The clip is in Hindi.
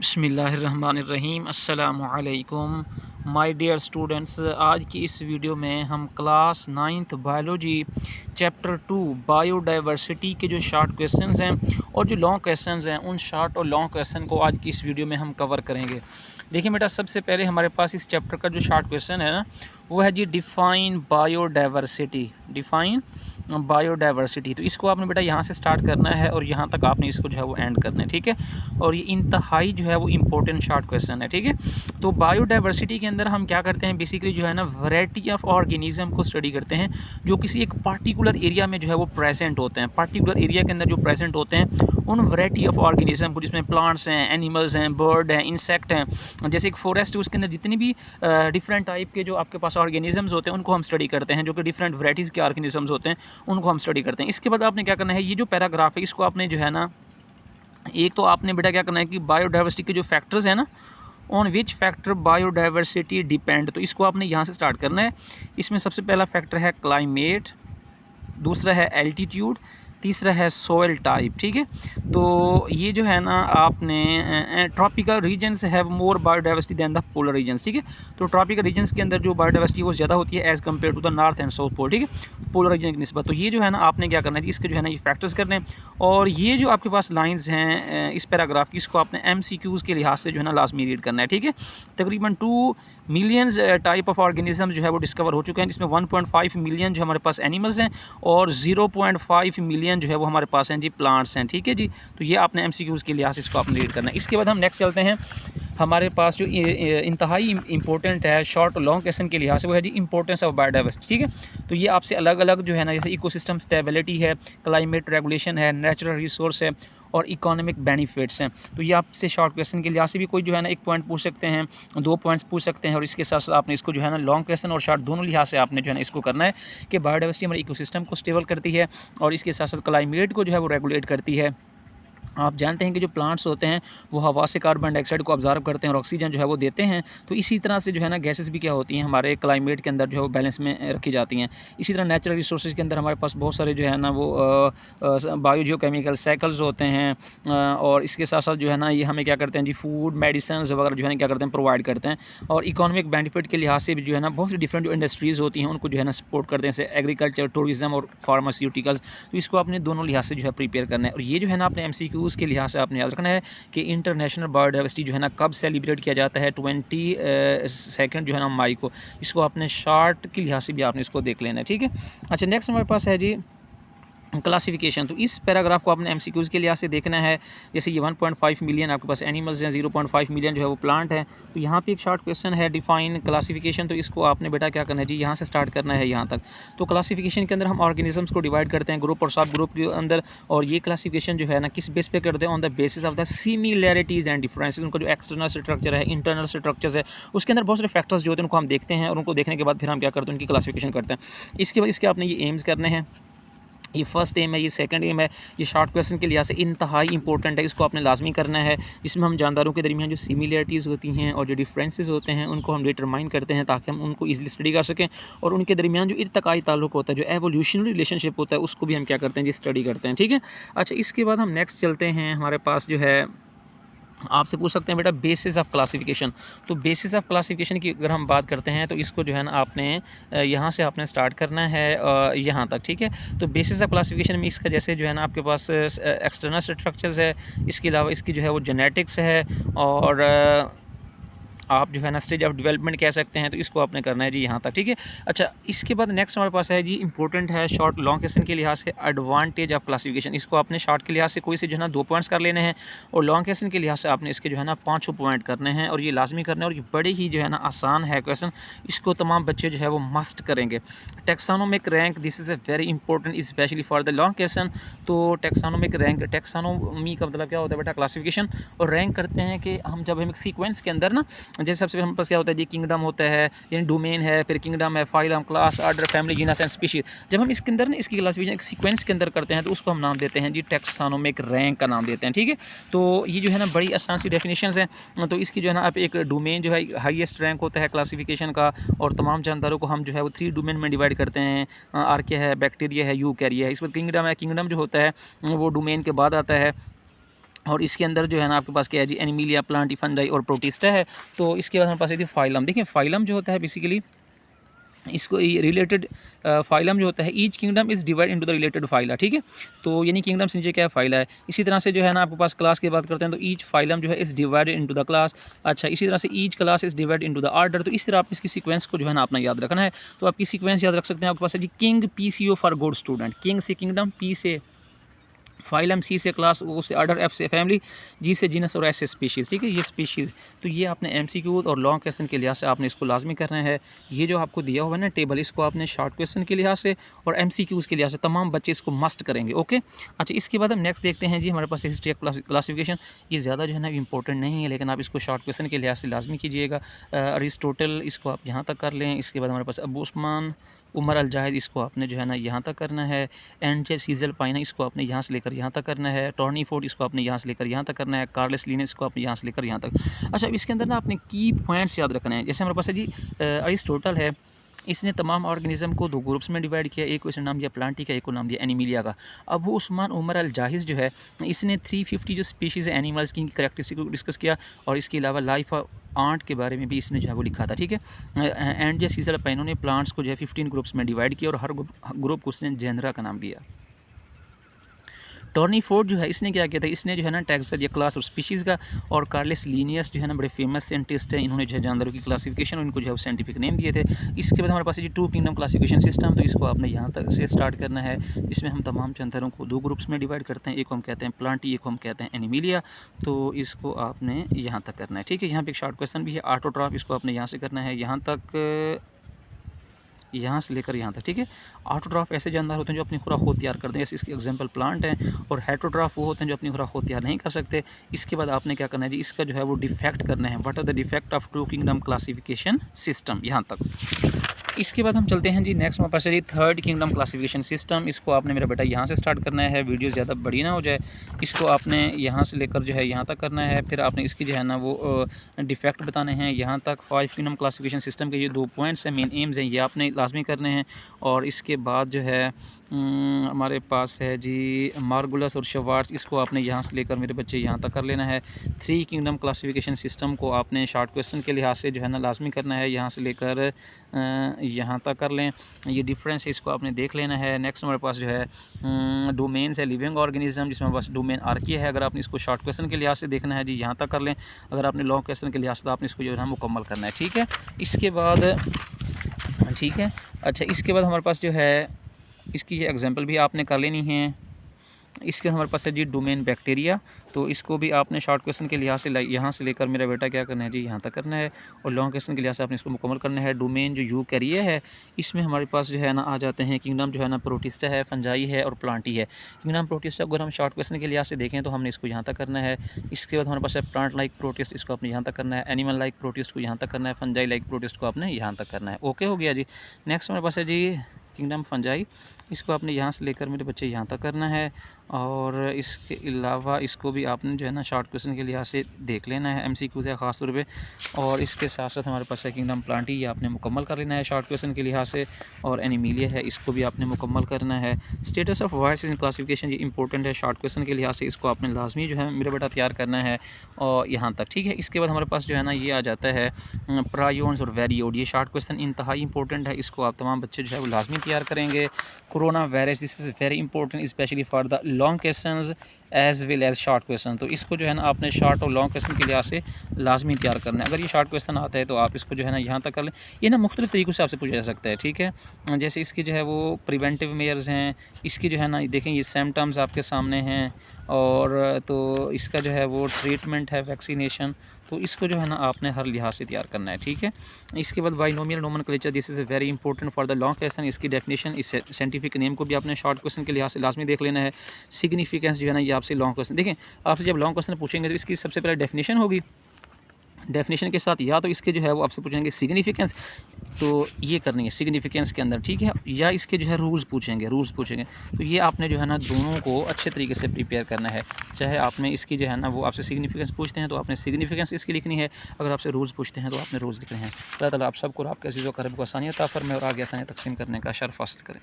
बिस्मिल्लाहिर्रहमानिर्रहीम अस्सलामुअलैकुम माय डियर स्टूडेंट्स। आज की इस वीडियो में हम class 9th biology chapter 2 biodiversity के जो शॉर्ट क्वेश्चंस हैं और जो लॉन्ग क्वेश्चंस हैं उन शॉर्ट और लॉन्ग क्वेश्चन को आज की इस वीडियो में हम कवर करेंगे। देखिए बेटा, सबसे पहले हमारे पास इस चैप्टर का जो शॉर्ट क्वेश्चन है ना, वो है जी डिफ़ाइन बायोडाइवर्सिटी। डिफ़ाइन बायोडाइवर्सिटी, तो इसको आपने बेटा यहाँ से स्टार्ट करना है और यहाँ तक आपने इसको जो है वो एंड करना है, ठीक है। और ये इंतहाई जो है वो इम्पोर्टेंट शॉर्ट क्वेश्चन है, ठीक है। तो बायोडाइवर्सिटी के अंदर हम क्या करते हैं, बेसिकली जो है ना वैरायटी ऑफ ऑर्गेनिज्म को स्टडी करते हैं जो किसी एक पार्टिकुलर एरिया में जो है वो प्रेजेंट होते हैं। पार्टिकुलर एरिया के अंदर जो प्रेजेंट होते हैं उन वैरायटी ऑफ ऑर्गेनिज्म को, जिसमें प्लांट्स हैं, एनिमल्स हैं, बर्ड हैं, इंसेक्ट हैं। जैसे एक फॉरेस्ट है, उसके अंदर जितनी भी डिफरेंट टाइप के जो आपके पास ऑर्गेनिजम्स होते हैं उनको हम स्टडी करते हैं, जो कि डिफरेंट वैराइटीज़ के ऑर्गेनिजम्स होते हैं उनको हम स्टडी करते हैं। इसके बाद आपने क्या करना है, ये जो पैराग्राफ है इसको आपने जो है ना, एक तो आपने बेटा क्या करना है कि बायोडाइवर्सिटी के जो फैक्टर्स हैं ना, on which factor biodiversity depend, तो इसको आपने यहाँ से स्टार्ट करना है। इसमें सबसे पहला फैक्टर है क्लाइमेट, दूसरा है एल्टीट्यूड, तीसरा है सोयल टाइप, ठीक है। तो ये जो है ना आपने tropical regions have more biodiversity than the polar regions, ठीक है। तो ट्रॉपिकल रीजन्स के अंदर जो बायोडाइवर्सिटी वो ज़्यादा होती है as compare to the north and south pole, ठीक है, पोलर रीजन की निस्बत। तो ये जो है ना आपने क्या करना है, इसके जो है ना ये फैक्टर्स करने हैं। और ये जो आपके पास लाइन्स हैं इस पैराग्राफ की, इसको आपने MCQs के लिहाज से जो है ना लाजमी रीड करना है, ठीक है। तकरीबन 2 मिलियंस टाइप ऑफ ऑर्गेनिज्म जो है वो डिस्कवर हो चुके हैं, जिसमें 1.5 मिलियन जो हमारे पास एनिमल्स हैं और 0.5 मिलियन जो है वो हमारे पास हैं जी प्लांट्स हैं, ठीक है जी। तो ये आपने MCQs के लिहाज से इसको आपने रीड करना है। इसके बाद हम नेक्स्ट चलते हैं। हमारे पास जो इंतहाई इंपॉर्टेंट है शॉर्ट और लॉन्ग क्वेश्चन के लिहाज से, वो है जी इंपॉर्टेंस ऑफ बायोडाइवर्सिटी, ठीक है। तो ये आपसे अलग अलग जो है ना, जैसे इकोसिस्टम स्टेबिलिटी है, क्लाइमेट रेगुलेशन है, नेचुरल रिसोर्स है और इकोनॉमिक बेनिफिट्स हैं। तो ये आपसे शॉर्ट क्वेश्चन के लिहाज से भी कोई जो है ना एक पॉइंट पूछ सकते हैं, 2 पॉइंट्स पूछ सकते हैं। और इसके साथ साथ आपने इसको जो है ना लॉन्ग क्वेश्चन और शॉर्ट दोनों लिहाज से आपने जो है ना इसको करना है कि बायोडाइवर्सिटी हमारे इकोसिस्टम को स्टेबल करती है और इसके साथ साथ क्लाइमेट को जो है वो रेगुलेट करती है। आप जानते हैं कि जो प्लांट्स होते हैं वो हवा से कार्बन डाइऑक्साइड को ऑब्जर्व करते हैं और ऑक्सीजन जो है वो देते हैं। तो इसी तरह से जो है ना गैसेस भी क्या होती हैं हमारे क्लाइमेट के अंदर जो है वो बैलेंस में रखी जाती हैं। इसी तरह नेचुरल रिसोर्सेज के अंदर हमारे पास बहुत सारे जो है ना वो बायोजियोकेमिकल साइकिल्स होते हैं। और इसके साथ साथ जो है ना ये हमें क्या करते हैं जी, फूड मेडिसिन वगैरह जो है ना क्या करते हैं, प्रोवाइड करते हैं। और इकोनॉमिक बेनिफिट के लिहाज से भी जो है ना बहुत सी डिफरेंट जो इंडस्ट्रीज़ होती हैं उनको जो है ना सपोर्ट करते हैं, जैसे एग्रीकल्चर, टूरिज्म और फार्मास्यूटिकल्स। तो इसको आपने दोनों लिहाज से जो है प्रिपेयर करना है। और ये जो है ना अपने MCQs के लिहाज से आपने याद रखना है कि इंटरनेशनल बायोडाइवर्सिटी जो है ना कब सेलिब्रेट किया जाता है, 22 जो है ना मई को। इसको आपने शॉर्ट के लिहाज से भी आपने इसको देख लेना है, ठीक है। अच्छा, नेक्स्ट हमारे पास है जी क्लासिफिकेशन। तो इस पैराग्राफ को आपने MCQs के लिहाज से देखना है। जैसे ये 1.5 मिलियन आपके पास एनिमल्स हैं, 0.5 मिलियन जो है वो प्लांट है। तो यहाँ पे एक शॉर्ट क्वेश्चन है डिफाइन क्लासिफिकेशन। तो इसको आपने बेटा क्या करना है जी, यहाँ से स्टार्ट करना है यहाँ तक। तो क्लासिफिकेशन के अंदर हम ऑर्गेनिजम्स को डिवाइड करते हैं ग्रुप और सब ग्रुप के अंदर। और ये क्लासिफिकेशन जो है ना किस बेस पे करते हैं, on the basis of the similarities and differences. उनका जो एक्सटर्नल स्ट्रक्चर है, इंटरनल स्ट्रक्चर्स है, उसके अंदर बहुत सारे फैक्टर्स जो होते हैं उनको हम देखते हैं और उनको देखने के बाद फिर हम क्या करते हैं, उनकी क्लासिफिकेशन करते हैं। इसके बाद इसके आपने ये एम्स करने हैं। ये फर्स्ट एम है, ये सेकंड एम है। ये शॉर्ट क्वेश्चन के लिहाज से इंतहाई इंपॉर्टेंट है, इसको आपने लाजमी करना है। जिसमें हम जानदारों के दरमियान जो सिमिलरिटीज़ होती हैं और जो डिफरेंसेस होते हैं उनको हम डिटरमाइन करते हैं ताकि हम उनको ईजिली स्टडी कर सकें। और उनके दरमियान जो इर्तकाई ताल्लुक होता है, जो एवोल्यूशनरी रिलेशनशिप होता है, उसको भी हम क्या करते हैं जी, स्टडी करते हैं, ठीक है। अच्छा, इसके बाद हम नेक्स्ट चलते हैं। हमारे पास जो है आपसे पूछ सकते हैं बेटा बेसिस ऑफ क्लासिफिकेशन। तो बेसिस ऑफ क्लासिफिकेशन की अगर हम बात करते हैं तो इसको जो है ना आपने यहाँ से आपने स्टार्ट करना है यहाँ तक, ठीक है। तो बेसिस ऑफ क्लासिफिकेशन में इसका जैसे जो है ना आपके पास एक्सटर्नल स्ट्रक्चर्स है, इसके अलावा इसकी जो है वो जेनेटिक्स है और आप जो है ना स्टेज ऑफ डेवलपमेंट कह सकते हैं। तो इसको आपने करना है जी यहाँ तक, ठीक है। अच्छा, इसके बाद नेक्स्ट हमारे पास है जी इंपॉर्टेंट है शॉर्ट लॉन्ग क्वेश्चन के लिहाज से एडवांटेज ऑफ क्लासिफिकेशन। इसको आपने शॉर्ट के लिहाज से कोई से जो है ना 2 पॉइंट्स कर लेने हैं और लॉन्ग क्वेश्चन के लिहाज से आपने इसके जो है ना 5 पॉइंट करने हैं और ये लाजमी करना है। और ये बड़े ही जो है ना आसान है क्वेश्चन, इसको तमाम बच्चे जो है वो मस्ट करेंगे। Taxonomic rank, this is a very important specially for the long question. तो टेक्सानोमिक रैंक, टेक्सानोमी का मतलब क्या होता है बेटा, क्लासिफिकेशन। और रैंक करते हैं कि हम जब हम सीक्वेंस के अंदर ना, जैसे सबसे पहले हमारे पास क्या होता है जी, किंगडम होता है, यानी डोमेन है, फिर किंगडम है, phylum, class, order, family, genus and species. जब हम इसके अंदर ना इसकी क्लासिफिकेशन एक सीक्वेंस के अंदर करते हैं तो उसको हम नाम देते हैं जी टेक्सानोमिक रैंक का नाम देते हैं, ठीक है। तो ये जो है ना बड़ी आसान सी डेफिनेशंस हैं। तो इसकी जो है ना आप एक डोमेन जो है हाईएस्ट रैंक होता है क्लासिफिकेशन का और तमाम जानदारों को हम जो है वो 3 डोमेन में डिवाइड करते हैं। आर्किया है, बैक्टीरिया है, यूकैरिया है। इस पर किंगडम है, किंगडम जो होता है वो डोमेन के बाद आता है। और इसके अंदर जो है ना आपके पास क्या है जी, एनिमिलिया, प्लांटी, फंजाई और प्रोटिस्टा है। तो इसके बाद हमारे पास है जी फाइलम। देखिए फाइलम जो होता है बेसिकली इसको रिलेटेड फाइलम जो होता है, each kingdom is divide into the related phyla, ठीक है। तो यानी किंगडम से नीचे क्या है, फाइला है। इसी तरह से जो है ना आपके पास क्लास की बात करते हैं तो ईच फाइलम जो है is divided into the class. अच्छा, इसी तरह से each class is divide into the order. तो इस तरह आप इसकी सीक्वेंस को जो है ना अपना याद रखना है। तो आपकी सीक्वेंस याद रख सकते हैं। आपके पास है जी king, P C O for good student, king से किंगडम, पी से फाइलम, सी से क्लास, ओ से ऑर्डर, एफ से फैमिली, जी से जीनस और एस से स्पीशीज़, ठीक है। ये स्पीशीज़ तो ये आपने एमसीक्यू और लॉन्ग क्वेश्चन के लिहाज से आपने इसको लाजमी करना है। ये जो आपको दिया हुआ है ना टेबल, इसको आपने शॉर्ट क्वेश्चन के लिहाज से और एमसीक्यूज़ के लिहाज से तमाम बच्चे इसको मस्ट करेंगे, ओके। अच्छा, इसके बाद हम नेक्स्ट देखते हैं जी, हमारे पास हिस्ट्री क्लासिफिकेशन। ये ज़्यादा जो है ना इंपॉर्टेंट नहीं है, लेकिन आप इसको शॉर्ट क्वेश्चन के लिहाज से लाजमी कीजिएगा। अरिस्टोटल, इसको आप यहाँ तक कर लें। इसके बाद हमारे पास अबू उस्मान, उमर अल जाहिद, इसको आपने जो है ना यहाँ तक करना है। एंड सीजल पाइना, इसको आपने यहाँ से लेकर यहाँ तक करना है। टॉर्नी फोर्ड, इसको आपने यहाँ से लेकर यहाँ तक करना है। कार्लेस लिनेस, इसको आपने यहाँ से लेकर यहाँ तक। अच्छा, इसके अंदर ना आपने की पॉइंट्स याद रखना है। जैसे हमारे पास है जी अरिस्टोटल है, इसने तमाम ऑर्गेनिज्म को 2 ग्रुप्स में डिवाइड किया। एक को इसने नाम दिया प्लांटी का, एक को नाम दिया एनिमिलिया का। अब वो उस्मान उमर अल जाहिज जो है, इसने 350 जो स्पीशीज़ है एनिमल्स की करैक्टरिस्टिक को डिस्कस किया, और इसके अलावा लाइफ ऑफ आंट के बारे में भी इसने जो है वो लिखा था, ठीक है। एंड सीजर पैनो ने प्लांट्स को जो है 15 ग्रुप्स में डिवाइड किया, और हर ग्रुप को उसने जेनरा का नाम दिया। टॉर्नी फोर्ड जो है, इसने क्या किया था, इसने जो है ना टैक्स दिया क्लास और स्पीशीज़ का। और कार्लेस लीनियस जो है ना बड़े फेमस साइंटिस्ट हैं, इन्होंने जो है जानवरों की क्लासिफिकेशन और इनको जो है साइंटिफिक नेम दिए थे। इसके बाद हमारे पास है जी 2 किंगडम क्लासिफिकेशन सिस्टम। तो इसको आपने यहाँ तक से स्टार्ट करना है। इसमें हम तमाम जानवरों को 2 ग्रुप्स में डिवाइड करते हैं। एक को हम कहते हैं प्लांटी, एक को हम कहते हैं एनिमिलिया। तो इसको आपने यहाँ तक करना है, ठीक है। यहाँ पे एक शॉर्ट क्वेश्चन भी है, ऑटोट्रॉफ, इसको आपने यहाँ से करना है यहाँ तक, यहाँ से लेकर यहाँ तक, ठीक है। ऑटोट्रॉफ ऐसे जानवर होते हैं जो अपनी खुराक खुद तैयार करते हैं, जैसे इसके एग्जांपल प्लांट हैं। और हेटरोट्रॉफ वो होते हैं जो अपनी खुराक खुद तैयार नहीं कर सकते। इसके बाद आपने क्या करना है जी, इसका जो है वो डिफेक्ट करना है। What are the defect of 2 kingdom classification system, यहाँ तक। इसके बाद हम चलते हैं जी नेक्स्ट हमारे पास है जी 3rd किंगडम क्लासिफिकेशन सिस्टम। इसको आपने मेरा बेटा यहाँ से स्टार्ट करना है, वीडियो ज़्यादा बड़ी ना हो जाए। इसको आपने यहाँ से लेकर जो है यहाँ तक करना है। फिर आपने इसकी जो है ना वो डिफेक्ट बताने हैं यहाँ तक। 5 किंगडम क्लासिफिकेशन सिस्टम के ये 2 पॉइंट्स हैं, मेन एम्स हैं, ये आपने लाजमी करने हैं। और इसके बाद जो है हमारे पास है जी मार्गुलस और शवार्ट्स, इसको आपने यहाँ से लेकर मेरे बच्चे यहाँ तक कर लेना है। 3 किंगडम क्लासिफिकेशन सिस्टम को आपने शॉर्ट क्वेश्चन के लिहाज से जो है ना लाजमी करना है, यहाँ से लेकर यहाँ तक कर लें। ये डिफरेंस है, इसको आपने देख लेना है। नेक्स्ट हमारे पास जो है डोमेन्स है, लिविंग ऑर्गेनिज्म, जिसमें हमारे पास डोमेन आर्किया है। अगर आपने इसको शॉर्ट क्वेश्चन के लिहाज से देखना है जी यहाँ तक कर लें। अगर आपने लॉन्ग क्वेश्चन के लिहाज से तो आपने इसको जो है ना मुकम्मल करना है, ठीक है। इसके बाद ठीक है। अच्छा, इसके बाद हमारे पास जो है इसकी ये एग्जांपल भी आपने कर लेनी है। इसके हमारे पास है जी डोमेन बैक्टीरिया। तो इसको भी आपने शॉर्ट क्वेश्चन के लिहाज से यहाँ से लेकर मेरा बेटा क्या करना है जी यहाँ तक करना है। और लॉन्ग क्वेश्चन के लिहाज से आपने इसको मुकम्मल करना है। डोमेन जो यूकैरिया है, इसमें हमारे पास जो है ना आ जाते हैं किंगडम जो है ना प्रोटिस्टा है, फंजाई है और प्लांटी है। किंगडम प्रोटिस्टा अगर हम शॉर्ट क्वेश्चन के लिहाज से देखें तो हमने इसको यहाँ तक करना है। इसके बाद हमारे पास है प्लांट लाइक प्रोटिस्ट, इसको आपने यहाँ तक करना है। एनिमल लाइक प्रोटिस्ट को यहाँ तक करना है। फंजाई लाइक प्रोटिस्ट को आपने यहाँ तक करना है। ओके हो गया जी। नेक्स्ट हमारे पास है जी किंगडम फंजाई, इसको आपने यहाँ से लेकर मेरे बच्चे यहाँ तक करना है। और इसके अलावा इसको भी आपने जो है ना शॉर्ट क्वेश्चन के लिहाज से देख लेना है, एमसीक्यूज़ है ख़ास तौर पे। और इसके साथ साथ हमारे पास है किंगडम प्लांटी, ये आपने मुकम्मल कर लेना है शॉर्ट क्वेश्चन के लिहाज से। और एनिमिलिया है, इसको भी आपने मुकम्मल करना है। Status of voice in classification, ये इंपॉर्टेंट है शॉर्ट क्वेश्चन के लिहाज से, इसको आपने लाजमी जो है मेरा बेटा तैयार करना है और यहाँ तक, ठीक है। इसके बाद हमारे पास जो है ना ये आ जाता है प्रायोन्स और वेरियोड, ये शॉर्ट क्वेश्चन इंतहाई इंपॉर्टेंट है, इसको आप तमाम बच्चे जो है वो लाजमी तैयार करेंगे। Corona virus, this is very important specially for the long questions as well as short question. तो इसको जो है ना आपने शॉर्ट और लॉन्ग क्वेश्चन के लिहाज से लाजमी तैयार करना है। अगर ये शॉर्ट क्वेश्चन आता है तो आप इसको जो है ना यहाँ तक कर लें। ये ना मुख्तलिफ तरीक़ों से आपसे पूछा जा सकता है, ठीक है। जैसे इसकी जो है वो प्रिवेंटिव मेयर्स हैं, इसकी जो है ना देखें ये सिम्टम्स आपके सामने हैं। और तो इसका जो है वो ट्रीटमेंट है वैक्सीनेशन। तो इसको जो है ना आपने हर लिहाज से तैयार करना है, ठीक है। इसके बाद binomial nomenclature, this is very important for the long question. इसकी डेफिनेशन, इस साइंटिफिक नेम को भी आपने शॉर्ट क्वेश्चन के लिहाज से लाजमी देख लेना है। सिग्निफिकेंस जो है ना ये आपसे लॉन्ग क्वेश्चन, देखें आपसे जब लॉन्ग क्वेश्चन पूछेंगे तो इसकी सबसे पहले डेफिनेशन होगी। डेफिनेशन के साथ या तो इसके जो है वो आपसे पूछेंगे सिग्निफिकेंस, तो ये करनी है सिग्निफिकेंस के अंदर, ठीक है। या इसके जो है रूल्स पूछेंगे। तो ये आपने जो है ना दोनों को अच्छे तरीके से प्रिपेयर करना है। चाहे आपने इसकी जो है ना वो आपसे सिग्निफिकेंस पूछते हैं तो आपने सिग्निफिकेंस इसकी लिखनी है, अगर आपसे रूल्स पूछते हैं तो आपने रूल्स लिखने हैं। अल्लाह ताला आप सबको आपके अज़ीज़ व क़रीब को आसानियत अता फ़रमाए और आगे आसानियाँ तक़सीम करने का शर्फ़ हासिल करें।